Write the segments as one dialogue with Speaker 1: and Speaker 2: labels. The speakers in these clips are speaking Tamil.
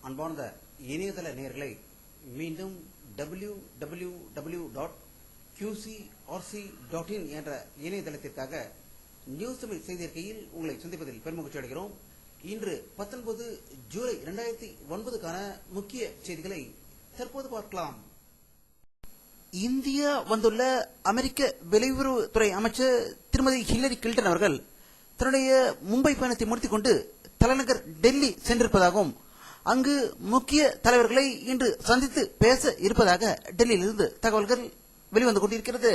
Speaker 1: அன்பார்ந்த இணையதள நேயர்களை மீண்டும் www.qcrc.in என்ற இணையதளத்திற்காக நியூஸ் தமிழ் செய்தி அறிக்கையில் உங்களை சந்திப்பதில் பெருமகிழ்ச்சி அடைகிறோம். இன்று 19 ஜூலை 2009க்கான முக்கிய செய்திகளை தற்போது பார்க்கலாம். இந்தியா வந்துள்ள அமெரிக்க வெளியுறவுத்துறை அமைச்சர் திருமதி ஹில்லரி கிளின்டன் அவர்கள் தன்னுடைய மும்பை பயணத்தை முடித்துக் கொண்டு தலைநகர் டெல்லி சென்றிருப்பதாகவும் அங்கு முக்கிய தலைவர்களை இன்று சந்தித்து பேச இருப்பதாக டெல்லியிலிருந்து தகவல்கள் வெளிவந்து கொண்டிருக்கிறது.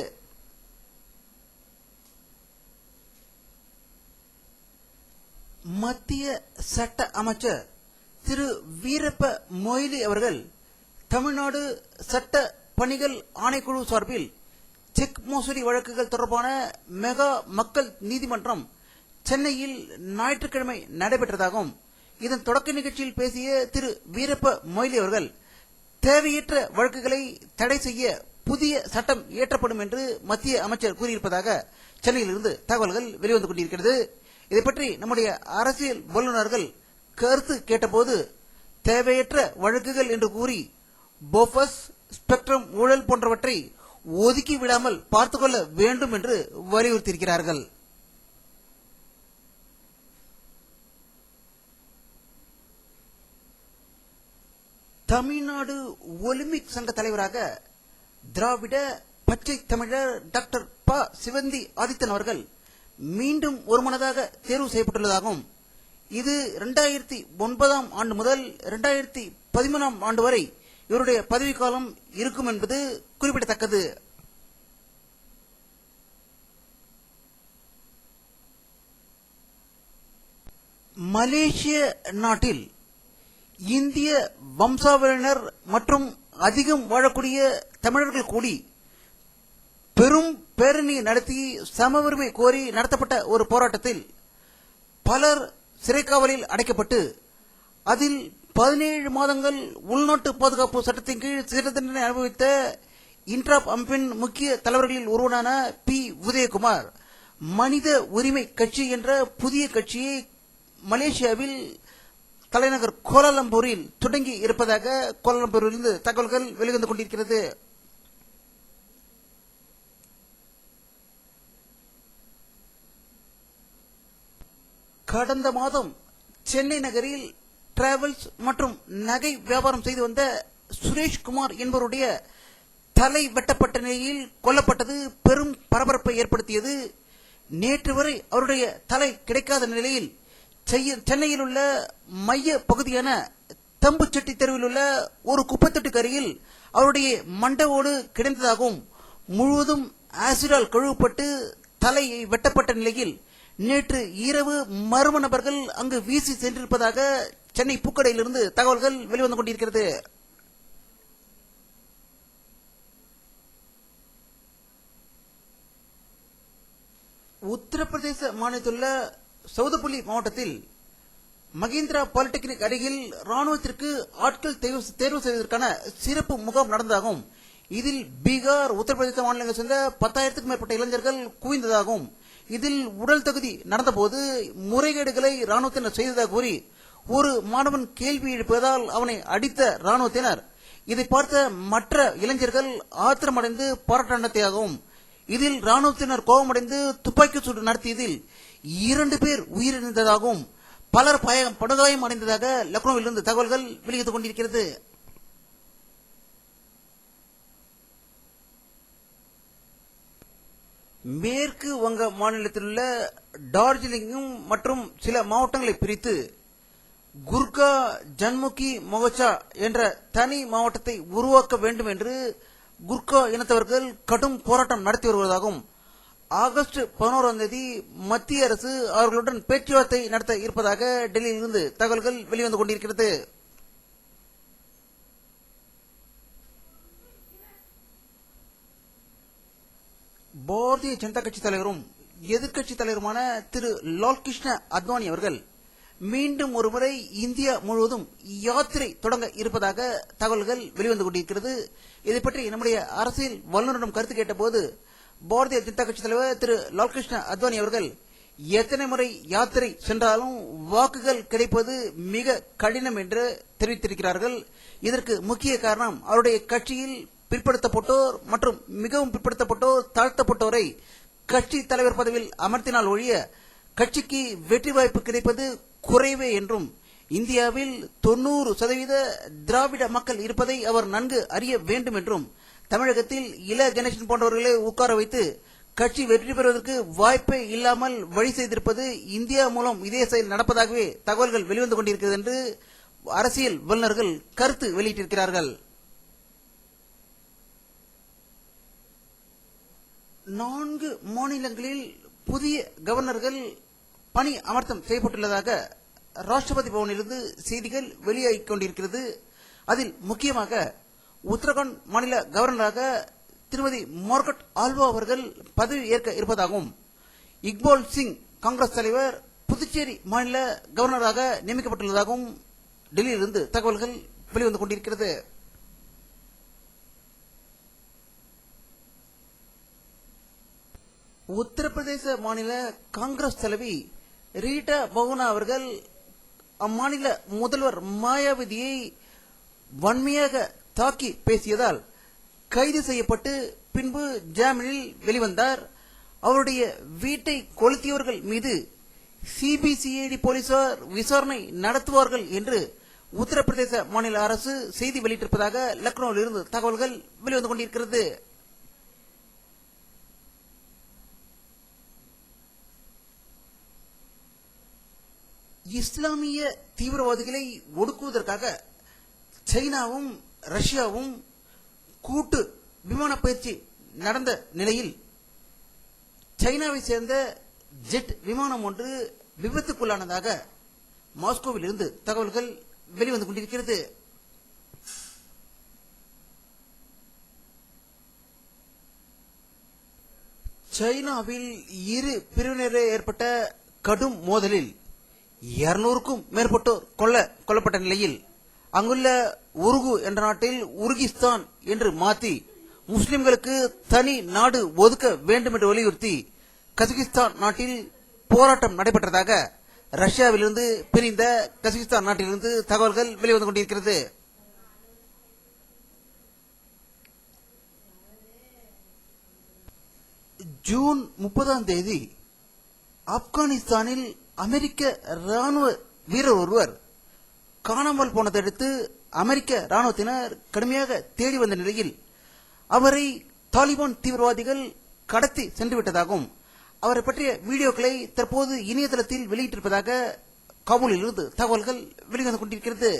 Speaker 1: மத்திய சட்ட அமைச்சர் திரு வீரப்ப மொய்லி அவர்கள் தமிழ்நாடு சட்ட பணிகள் ஆணைக்குழு சார்பில் செக் மோசடி வழக்குகள் தொடர்பான மெகா மக்கள் நீதிமன்றம் சென்னையில் ஞாயிற்றுக்கிழமை நடைபெற்றதாகவும் இதன் தொடக்க நிகழ்ச்சியில் பேசிய திரு வீரப்ப மொய்லி அவர்கள் தேவையற்ற வழக்குகளை தடை செய்ய புதிய சட்டம் இயற்றப்படும் என்று மத்திய அமைச்சர் கூறியிருப்பதாக சென்னையிலிருந்து தகவல்கள் வெளிவந்து கொண்டிருக்கிறது. இதை பற்றி நம்முடைய அரசியல் வல்லுநர்கள் கருத்து கேட்டபோது தேவையற்ற வழக்குகள் என்று கூறி போஃபஸ் ஸ்பெக்ட்ரம் ஊழல் போன்றவற்றை ஒதுக்கி விடாமல் பார்த்துக்கொள்ள வேண்டும் என்று வலியுறுத்தியிருக்கிறார்கள். தமிழ்நாடு ஒலிம்பிக் சங்க தலைவராக திராவிட பச்சை தமிழர் டாக்டர் ப சிவந்தி ஆதித்தன் அவர்கள் மீண்டும் ஒருமனதாக தேர்வு செய்யப்பட்டுள்ளதாகவும் இது 2009 ஆண்டு முதல் 2013 ஆண்டு வரை இவருடைய பதவிக்காலம் இருக்கும் என்பது குறிப்பிடத்தக்கது. மலேசிய நாட்டில் இந்திய வம்சாவளியினர் மற்றும் அதிகம் வாழக்கூடிய தமிழர்கள் கூடி பெரும் பேரணி நடத்தி சம உரிமை கோரி நடத்தப்பட்ட ஒரு போராட்டத்தில் பலர் சிறைக்காவலில் அடைக்கப்பட்டு அதில் 17 மாதங்கள் உள்நாட்டு பாதுகாப்பு சட்டத்தின் கீழ் சிறை தண்டனை அனுபவித்த இன்ட்ராப் அமைப்பின் முக்கிய தலைவர்களில் ஒருவரான பி உதயகுமார் மனித உரிமை கட்சி என்ற புதிய கட்சியை மலேசியாவில் தலைநகர் கோலாலம்பூரில் தொடங்கி இருப்பதாக கோலாலம்பூரிலிருந்து தகவல்கள் வெளிவந்து கொண்டிருக்கிறது. கடந்த மாதம் சென்னை நகரில் டிராவல்ஸ் மற்றும் நகை வியாபாரம் செய்து வந்த சுரேஷ்குமார் என்பவருடைய தலை வெட்டப்பட்ட நிலையில் கொல்லப்பட்டது பெரும் பரபரப்பை ஏற்படுத்தியது. நேற்று வரை அவருடைய தலை கிடைக்காத நிலையில் சென்னையில் உள்ள மைய பகுதியான தம்புச்செட்டி தெருவில் உள்ள ஒரு குப்பைத்தொட்டிக்கு அருகில் அவருடைய மண்டவோடு கிடைந்ததாகவும் முழுவதும் ஆசிடால் கழுவப்பட்டு தலையை வெட்டப்பட்ட நிலையில் நேற்று இரவு மர்ம நபர்கள் அங்கு வீசி சென்றிருப்பதாக சென்னை பூக்கடையிலிருந்து தகவல்கள் வெளிவந்து கொண்டிருக்கிறது. உத்தரப்பிரதேச மாநிலத்தில் உள்ள சவுதப்புலி மாவட்டத்தில் மகேந்திரா பாலிடெக்னிக் அருகில் ராணுவத்திற்கு ஆட்கள் தேர்வு செய்வதற்கான சிறப்பு முகாம் நடந்ததாகவும் இதில் பீகார் உத்தரப்பிரதேச மாநிலங்கள் சேர்ந்த 10,000க்கும் மேற்பட்ட இளைஞர்கள் குவிந்ததாகவும் இதில் உடல் தகுதி நடந்தபோது முறைகேடுகளை ராணுவத்தினர் செய்ததாக கூறி ஒரு மாணவன் கேள்வி எழுப்பதால் அவனை அடித்த ராணுவத்தினர் இதை பார்த்த மற்ற இளைஞர்கள் ஆத்திரமடைந்து போராட்டம் நடத்தியதாகவும் இதில் ராணுவத்தினர் கோபமடைந்து துப்பாக்கி சூடு நடத்தியதில் 2 பேர் உயிரிழந்ததாகவும் பலர் படுகாயம் அடைந்ததாக லக்னோவிலிருந்து தகவல்கள் வெளியிட்டுக் கொண்டிருக்கிறது. மேற்கு வங்க மாநிலத்தில் உள்ள டார்ஜிலிங்கும் மற்றும் சில மாவட்டங்களை பிரித்து குர்கா ஜன்முகி மொகச்சா என்ற தனி மாவட்டத்தை உருவாக்க வேண்டும் என்று குர்கா இனத்தவர்கள் கடும் போராட்டம் நடத்தி வருவதாகவும் ஆகஸ்ட் 11ஆம் தேதி மத்திய அரசு அவர்களுடன் பேச்சுவார்த்தை நடத்த இருப்பதாக டெல்லியிலிருந்து தகவல்கள் வெளிவந்து கொண்டிருக்கிறது. பாரதிய ஜனதா கட்சி தலைவரும் எதிர்க்கட்சி தலைவருமான திரு லால்கிருஷ்ண அத்வானி அவர்கள் மீண்டும் ஒருமுறை இந்தியா முழுவதும் யாத்திரை தொடங்க இருப்பதாக தகவல்கள் வெளிவந்து கொண்டிருக்கிறது. இதை பற்றி நம்முடைய அரசியல் வல்லுநரிடம் கருத்து கேட்டபோது பாரதிய ஜனதா கட்சி தலைவர் திரு லால்கிருஷ்ண அத்வானி அவர்கள் எத்தனை முறை யாத்திரை சென்றாலும் வாக்குகள் கிடைப்பது மிக கடினம் என்று தெரிவித்திருக்கிறார்கள். இதற்கு முக்கிய காரணம் அவருடைய கட்சியில் பிற்படுத்தப்பட்டோர் மற்றும் மிகவும் பிற்படுத்தப்பட்டோர் தாழ்த்தப்பட்டோரை கட்சி தலைவர் பதவியில் அமர்த்தினால் ஒழிய கட்சிக்கு வெற்றி வாய்ப்பு கிடைப்பது குறைவே என்றும், இந்தியாவில் 90% திராவிட மக்கள் இருப்பதை அவர் நன்கு அறிய வேண்டும் என்றும், தமிழகத்தில் இல கணேசன் போன்றவர்களை உட்கார வைத்து கட்சி வெற்றி பெறுவதற்கு வாய்ப்பே இல்லாமல் வழி செய்திருப்பது இந்தியா மூலம் இதே செயல் நடப்பதாகவே தகவல்கள் வெளிவந்து கொண்டிருக்கிறது என்று அரசியல் வல்லுநர்கள் கருத்து வெளியிட்டிருக்கிறார்கள். 4 மாநிலங்களில் புதிய கவர்னர்கள் பணி அமர்த்தம் செய்யப்பட்டுள்ளதாக ராஷ்டிரபதி பவனிலிருந்து செய்திகள் வெளியாகிக் கொண்டிருக்கிறது. அதில் முக்கியமாக உத்தரகாண்ட் மாநில கவர்னராக திருமதி மார்கட் ஆல்வா அவர்கள் பதவி ஏற்க இருப்பதாகவும், இக்பால் சிங் காங்கிரஸ் தலைவர் புதுச்சேரி மாநில கவர்னராக நியமிக்கப்பட்டுள்ளதாகவும் டெல்லியிலிருந்து தகவல்கள் வெளிவந்து கொண்டிருக்கிறது. உத்தரப்பிரதேச மாநில காங்கிரஸ் தலைவி ரீட்டா பகுனா அவர்கள் அம்மாநில முதல்வர் மாயாவதியை வன்மையாக தாக்கி பேசியதால் கைது செய்யப்பட்டு பின்பு ஜாமீனில் வெளிவந்தார். அவருடைய வீட்டை கொளுத்தியவர்கள் மீது சிபிசிஐடி போலீசார் விசாரணை நடத்துவார்கள் என்று உத்தரப்பிரதேச மாநில அரசு செய்தி வெளியிட்டிருப்பதாக லக்னோவில் இருந்து தகவல்கள் வெளிவந்து கொண்டிருக்கிறது. இஸ்லாமிய தீவிரவாதிகளை ஒடுக்குவதற்காக சைனாவும் ரஷ்யாவும் கூட்டு விமான பயிற்சி நடந்த நிலையில் சைனாவை சேர்ந்த ஜெட் விமானம் ஒன்று விபத்துக்குள்ளானதாக மாஸ்கோவில் இருந்து தகவல்கள் வெளிவந்து கொண்டிருக்கிறது. சைனாவில் இரு பிரிவினரே ஏற்பட்ட கடும் மோதலில் 200க்கும் மேற்பட்டோர் கொல்லப்பட்ட நிலையில் அங்குள்ள உருகு என்ற நாட்டில் உருகிஸ்தான் என்று மாற்றி முஸ்லிம்களுக்கு தனி நாடு ஒதுக்க வேண்டும் என்று வலியுறுத்தி கஜகிஸ்தான் நாட்டில் போராட்டம் நடைபெற்றதாக ரஷ்யாவிலிருந்து பிரிந்த கஜகிஸ்தான் நாட்டிலிருந்து தகவல்கள் வெளிவந்து கொண்டிருக்கிறது. ஜூன் 30ஆம் தேதி ஆப்கானிஸ்தானில் அமெரிக்க ராணுவ வீரர் ஒருவர் காணாமல் போனதையடுத்து அமெரிக்க ராணுவத்தினர் கடுமையாக தேடி வந்த நிலையில் அவரை தாலிபான் தீவிரவாதிகள் கடத்தி சென்றுவிட்டதாகவும், அவரை பற்றிய வீடியோக்களை தற்போது இணையதளத்தில் வெளியிட்டிருப்பதாக காபூலில் இருந்து தகவல்கள் வெளிவந்து கொண்டிருக்கிறது.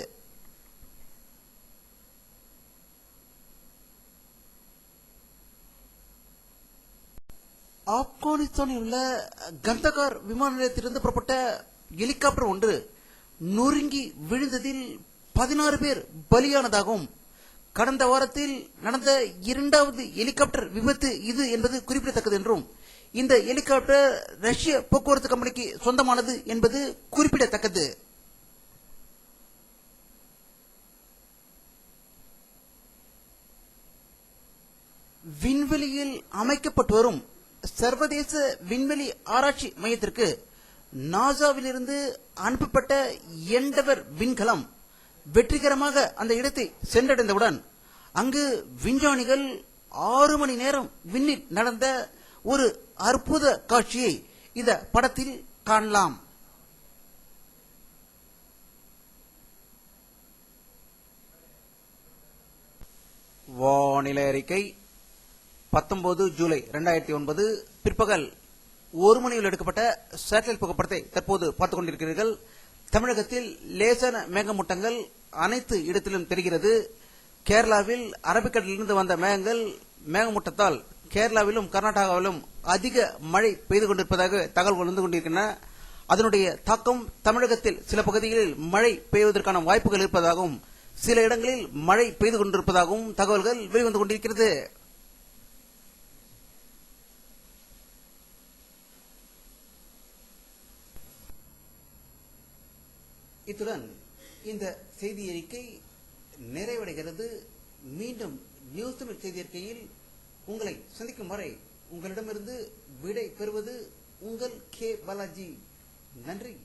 Speaker 1: ஆப்கானிஸ்தானில் உள்ள கந்தகார் விமான நிலையத்திலிருந்து புறப்பட்ட ஹெலிகாப்டர் ஒன்று நொறுங்கி விழுந்ததில் 16 பேர் பலியானதாகவும், கடந்த வாரத்தில் நடந்த 2வது ஹெலிகாப்டர் விபத்து இது என்பது குறிப்பிடத்தக்கது என்றும், இந்த ஹெலிகாப்டர் ரஷ்ய போக்குவரத்து கம்பெனிக்கு சொந்தமானது என்பது குறிப்பிடத்தக்கது. விண்வெளியில் அமைக்கப்பட்டு வரும் சர்வதேச விண்வெளி ஆராய்ச்சி மையத்திற்கு நாசாவிலிருந்து அனுப்பப்பட்ட எண்டவர் விண்கலம் வெற்றிகரமாக அந்த இடத்தை சென்றடைந்தவுடன் அங்கு விஞ்ஞானிகள் 6 மணி நேரம் விண்ணில் நடந்த ஒரு அற்புத காட்சியை இந்த படத்தில் காணலாம். வானிலை அறிக்கை 19 ஜூலை 2009 பிற்பகல் 1 மணியில் எடுக்கப்பட்ட சேட்டலைட் புகைப்படத்தை தற்போது பார்த்துக் கொண்டிருக்கிறீர்கள். தமிழகத்தில் லேசான மேகமூட்டங்கள் அனைத்து இடத்திலும் தெரிகிறது. கேரளாவில் அரபிக்கடலிலிருந்து வந்த மேகமூட்டத்தால் கேரளாவிலும் கர்நாடகாவிலும் அதிக மழை பெய்து கொண்டிருப்பதாக தகவல்கள் வந்து கொண்டிருக்கின்றன. அதனுடைய தாக்கம் தமிழகத்தில் சில பகுதிகளில் மழை பெய்வதற்கான வாய்ப்புகள் இருப்பதாகவும், சில இடங்களில் மழை பெய்து கொண்டிருப்பதாகவும் தகவல்கள் வெளிவந்து கொண்டிருக்கிறது. இத்துடன் இந்த செய்தி அறிக்கை நிறைவடைகிறது. மீண்டும் நியூஸ் தமிழ் செய்தி அறிக்கையில் உங்களை சந்திக்கும் வரை உங்களிடமிருந்து விடை பெறுவது உங்கள் கே பாலாஜி. நன்றி.